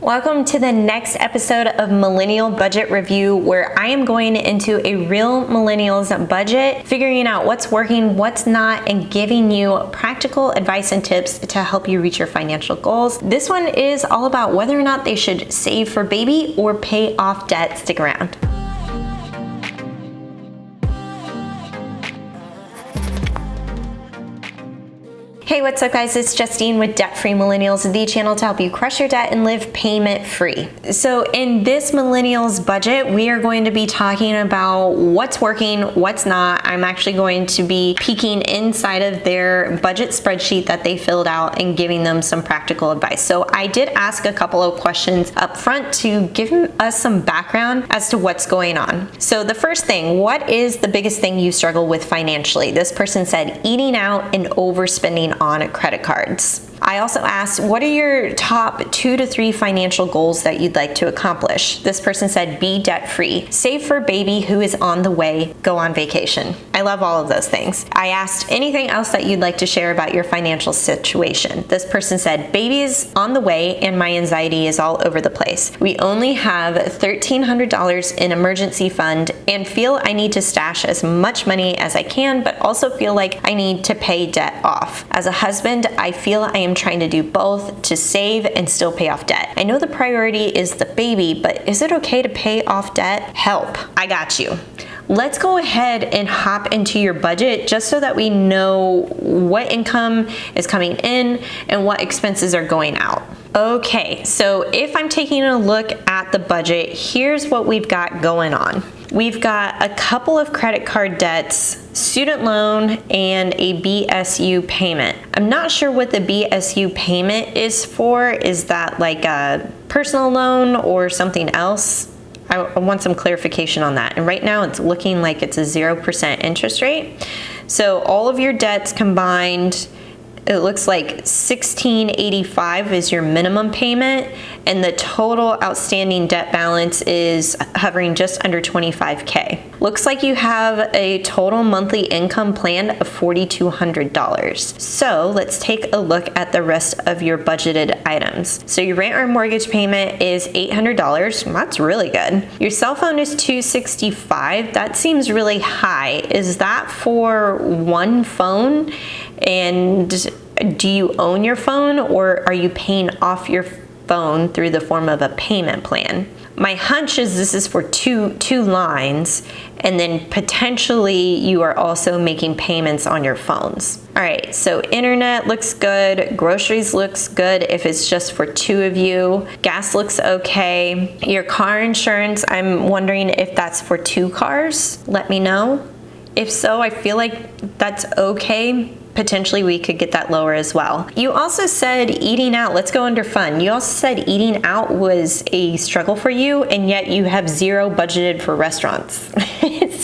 Welcome to the next episode of Millennial Budget Review, where I am going into a real millennials budget, figuring out what's working, what's not, and giving you practical advice and tips to help you reach your financial goals. This one is all about whether or not they should save for baby or pay off debt. Stick around. Hey, what's up guys? It's Justine with Debt Free Millennials, the channel to help you crush your debt and live payment free. So in this millennials budget, we are going to be talking about what's working, what's not. I'm actually going to be peeking inside of their budget spreadsheet that they filled out and giving them some practical advice. So I did ask a couple of questions up front to give us some background as to what's going on. So the first thing, what is the biggest thing you struggle with financially? This person said eating out and overspending on credit cards. I also asked, what are your top 2 to 3 financial goals that you'd like to accomplish? This person said, be debt free, save for baby who is on the way, go on vacation. I love all of those things. I asked anything else that you'd like to share about your financial situation. This person said, baby is on the way and my anxiety is all over the place. We only have $1,300 in emergency fund and feel I need to stash as much money as I can, but also feel like I need to pay debt off. As a husband, I feel I am trying to do both to save and still pay off debt. I know the priority is the baby, but is it okay to pay off debt? Help, I got you. Let's go ahead and hop into your budget just so that we know what income is coming in and what expenses are going out. Okay, so if I'm taking a look at the budget, here's what we've got going on. We've got a couple of credit card debts, student loan, and a BSU payment. I'm not sure what the BSU payment is for. Is that like a personal loan or something else? I want some clarification on that. And right now it's looking like it's a 0% interest rate. So all of your debts combined, it looks like $1,685 is your minimum payment, and the total outstanding debt balance is hovering just under $25K. Looks like you have a total monthly income plan of $4,200. So let's take a look at the rest of your budgeted items. So your rent or mortgage payment is $800. That's really good. Your cell phone is $265. That seems really high. Is that for one phone? And do you own your phone, or are you paying off your phone through the form of a payment plan? My hunch is this is for two lines, and then potentially you are also making payments on your phones. All right, so internet looks good, groceries looks good if it's just for 2 of you, gas looks okay. Your car insurance, I'm wondering if that's for 2 cars. Let me know. If so, I feel like that's okay. Potentially we could get that lower as well. You also said eating out, let's go under fun. You also said eating out was a struggle for you, and yet you have 0 budgeted for restaurants.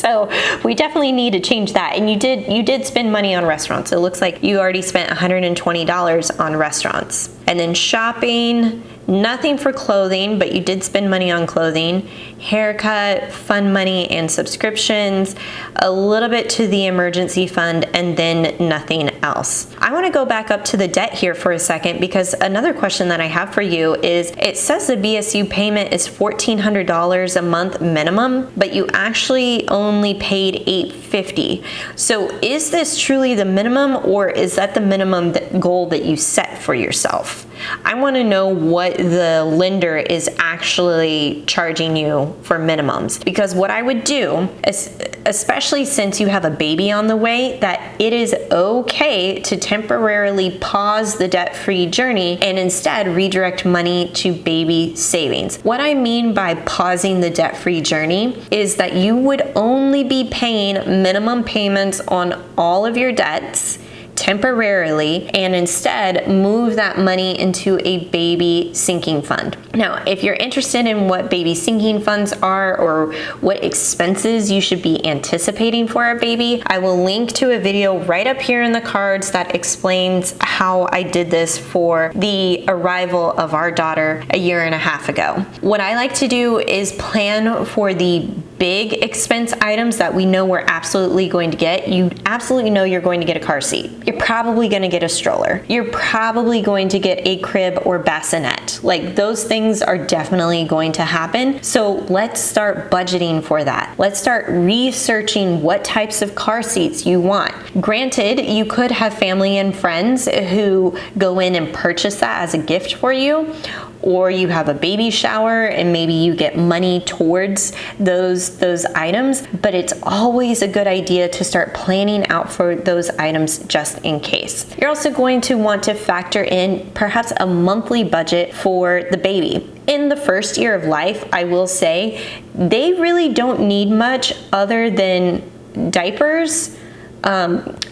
So we definitely need to change that. And you did spend money on restaurants. It looks like you already spent $120 on restaurants. And then shopping, nothing for clothing, but you did spend money on clothing, haircut, fun money, and subscriptions, a little bit to the emergency fund, and then nothing else. I want to go back up to the debt here for a second, because another question that I have for you is, it says the BSU payment is $1,400 a month minimum, but you actually only paid $850. So is this truly the minimum, or is that the minimum goal that you set for yourself? I want to know what the lender is actually charging you for minimums, because what I would do, especially since you have a baby on the way, that it is okay to temporarily pause the debt-free journey and instead redirect money to baby savings. What I mean by pausing the debt-free journey is that you would only be paying minimum payments on all of your debts temporarily, and instead move that money into a baby sinking fund. Now, if you're interested in what baby sinking funds are or what expenses you should be anticipating for a baby, I will link to a video right up here in the cards that explains how I did this for the arrival of our daughter a 1.5 years ago. What I like to do is plan for the big expense items that we know we're absolutely going to get, you absolutely know you're going to get a car seat. You're probably going to get a stroller. You're probably going to get a crib or bassinet. Like, those things are definitely going to happen. So let's start budgeting for that. Let's start researching what types of car seats you want. Granted, you could have family and friends who go in and purchase that as a gift for you, or you have a baby shower and maybe you get money towards those items, but it's always a good idea to start planning out for those items just in case. You're also going to want to factor in perhaps a monthly budget for the baby. In the first year of life, I will say, they really don't need much other than diapers,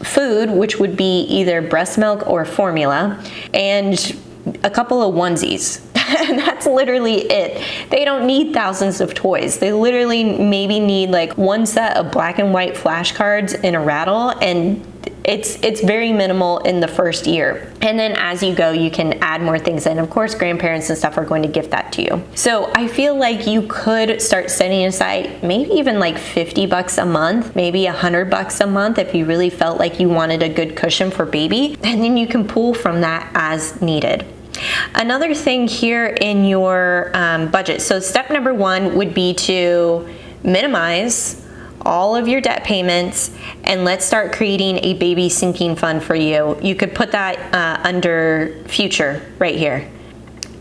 food, which would be either breast milk or formula, and a couple of onesies. And that's literally it. They don't need thousands of toys. They literally maybe need like one set of black and white flashcards and a rattle, and it's very minimal in the first year. And then as you go, you can add more things in. Of course, grandparents and stuff are going to gift that to you. So I feel like you could start setting aside maybe even like 50 bucks a month, maybe 100 bucks a month if you really felt like you wanted a good cushion for baby. And then you can pull from that as needed. Another thing here in your budget. So step number 1 would be to minimize all of your debt payments, and let's start creating a baby sinking fund for you. You could put that under future right here.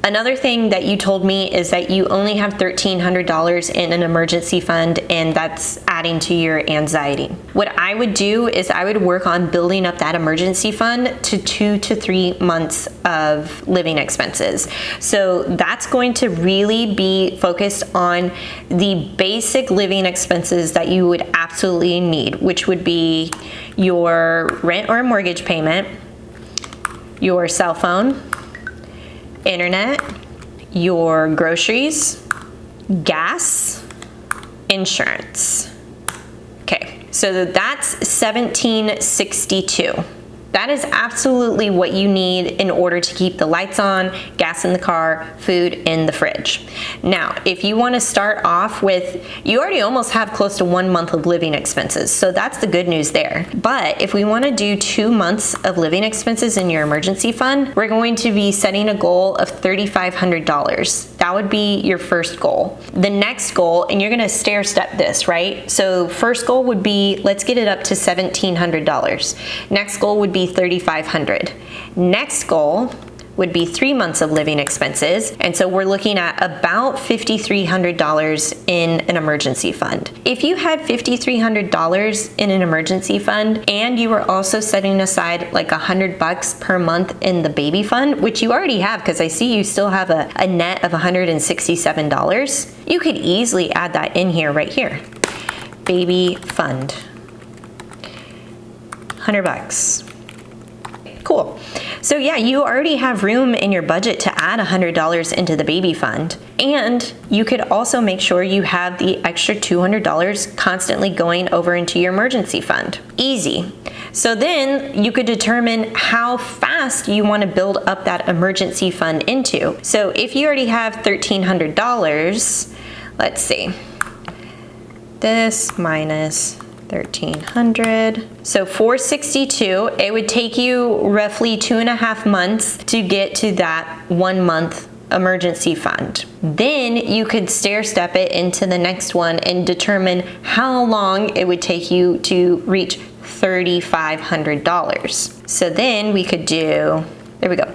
Another thing that you told me is that you only have $1,300 in an emergency fund, and that's adding to your anxiety. What I would do is I would work on building up that emergency fund to 2 to 3 months of living expenses. So that's going to really be focused on the basic living expenses that you would absolutely need, which would be your rent or mortgage payment, your cell phone, internet, your groceries, gas, insurance. Okay, so that's $1,762. That is absolutely what you need in order to keep the lights on, gas in the car, food in the fridge. Now, if you want to start off with, you already almost have close to 1 month of living expenses, so that's the good news there. But if we want to do 2 months of living expenses in your emergency fund, we're going to be setting a goal of $3,500. That would be your first goal. The next goal, and you're going to stair step this, right? So first goal would be, let's get it up to $1,700. Next goal would be $3,500. Next goal would be 3 months of living expenses, and so we're looking at about $5,300 in an emergency fund. If you had $5,300 in an emergency fund and you were also setting aside like $100 per month in the baby fund, which you already have because I see you still have a net of $167, you could easily add that in here right here. Baby fund, $100. Cool. So yeah, you already have room in your budget to add $100 into the baby fund. And you could also make sure you have the extra $200 constantly going over into your emergency fund. Easy. So then you could determine how fast you want to build up that emergency fund into. So if you already have $1,300, let's see, this minus 1,300, so 462. It would take you roughly 2.5 months to get to that 1 month emergency fund. Then you could stair step it into the next one and determine how long it would take you to reach $3,500. So then we could do, there we go.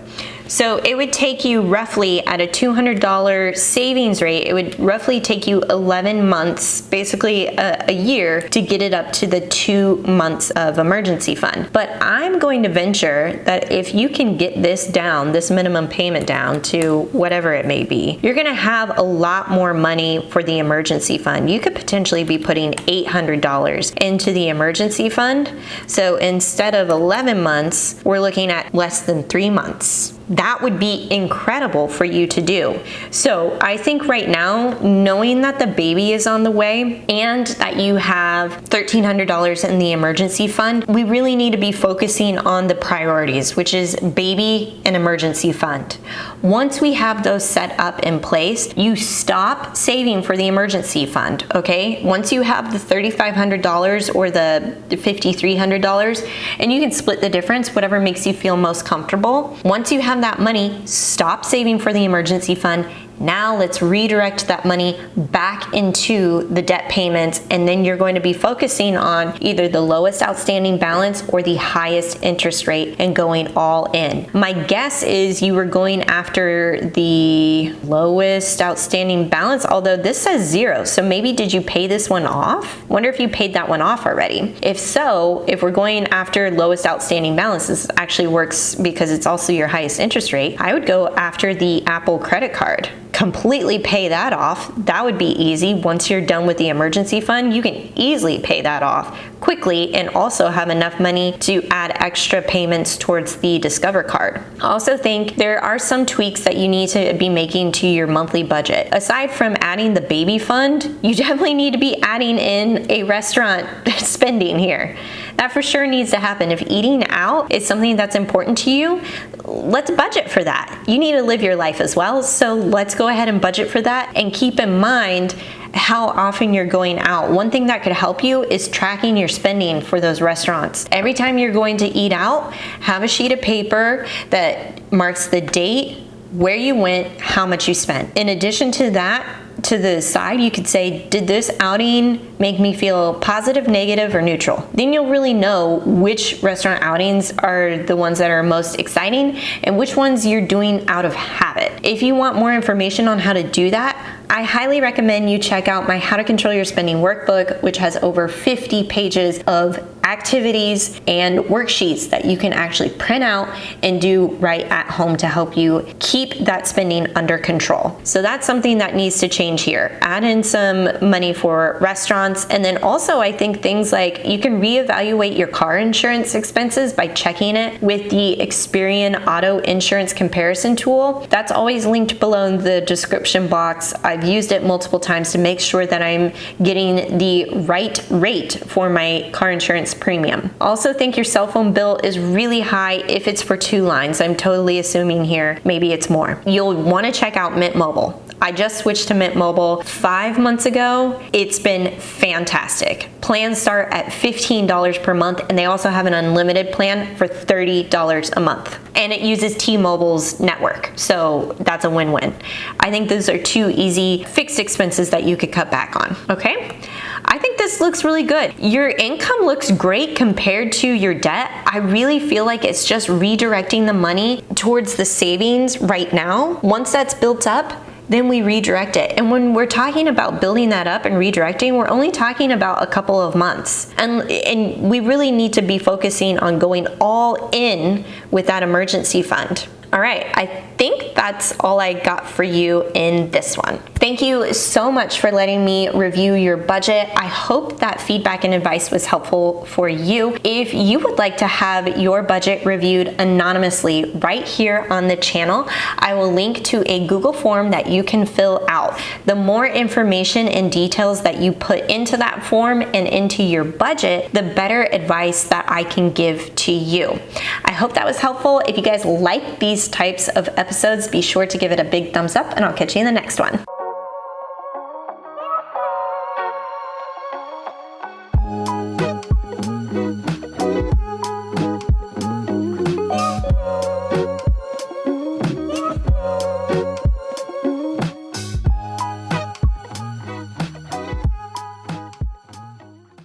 So it would take you roughly at a $200 savings rate, it would roughly take you 11 months, basically a year, to get it up to the 2 months of emergency fund. But I'm going to venture that if you can get this down, this minimum payment down to whatever it may be, you're gonna have a lot more money for the emergency fund. You could potentially be putting $800 into the emergency fund. So instead of 11 months, we're looking at less than 3 months. that would be incredible for you to do. So I think right now, knowing that the baby is on the way and that you have $1,300 in the emergency fund, we really need to be focusing on the priorities, which is baby and emergency fund. Once we have those set up in place, you stop saving for the emergency fund, okay? Once you have the $3,500 or the $5,300, and you can split the difference, whatever makes you feel most comfortable. Once you have that money, stop saving for the emergency fund. Now let's redirect that money back into the debt payments, and then you're going to be focusing on either the lowest outstanding balance or the highest interest rate and going all in. My guess is you were going after the lowest outstanding balance, although this says 0. So maybe did you pay this one off? Wonder if you paid that one off already. If so, if we're going after lowest outstanding balance, this actually works because it's also your highest interest rate. I would go after the Apple credit card. Completely pay that off. That would be easy. Once you're done with the emergency fund, you can easily pay that off quickly and also have enough money to add extra payments towards the Discover card. I also think there are some tweaks that you need to be making to your monthly budget. Aside from adding the baby fund, you definitely need to be adding in a restaurant spending here. That for sure needs to happen. If eating out is something that's important to you, let's budget for that. You need to live your life as well, so let's go ahead and budget for that and keep in mind how often you're going out. One thing that could help you is tracking your spending for those restaurants. Every time you're going to eat out, have a sheet of paper that marks the date, where you went, how much you spent. In addition to that, to the side, you could say, did this outing make me feel positive, negative, or neutral? Then you'll really know which restaurant outings are the ones that are most exciting and which ones you're doing out of habit. If you want more information on how to do that, I highly recommend you check out my How to Control Your Spending workbook, which has over 50 pages of activities and worksheets that you can actually print out and do right at home to help you keep that spending under control. So that's something that needs to change here. Add in some money for restaurants, and then also I think things like you can reevaluate your car insurance expenses by checking it with the EXPERIAN auto insurance comparison tool. That's always linked below in the description box. I've used it multiple times to make sure that I'm getting the right rate for my car insurance premium. Also think your cell phone bill is really high if it's for 2 lines. I'm totally assuming here, maybe it's more. You'll want to check out Mint Mobile. I just switched to Mint Mobile 5 months ago. It's been fantastic. Plans start at $15 per month, and they also have an unlimited plan for $30 a month. And it uses T-Mobile's network, so that's a win-win. I think those are 2 easy fixed expenses that you could cut back on, okay? I think this looks really good. Your income looks great compared to your debt. I really feel like it's just redirecting the money towards the savings right now. Once that's built up, then we redirect it. And when we're talking about building that up and redirecting, we're only talking about a couple of months. And we really need to be focusing on going all in with that emergency fund. All right, I think that's all I got for you in this one. Thank you so much for letting me review your budget. I hope that feedback and advice was helpful for you. If you would like to have your budget reviewed anonymously right here on the channel, I will link to a Google form that you can fill out. The more information and details that you put into that form and into your budget, the better advice that I can give to you. I hope that was helpful. If you guys like these types of episodes, be sure to give it a big thumbs up, and I'll catch you in the next one.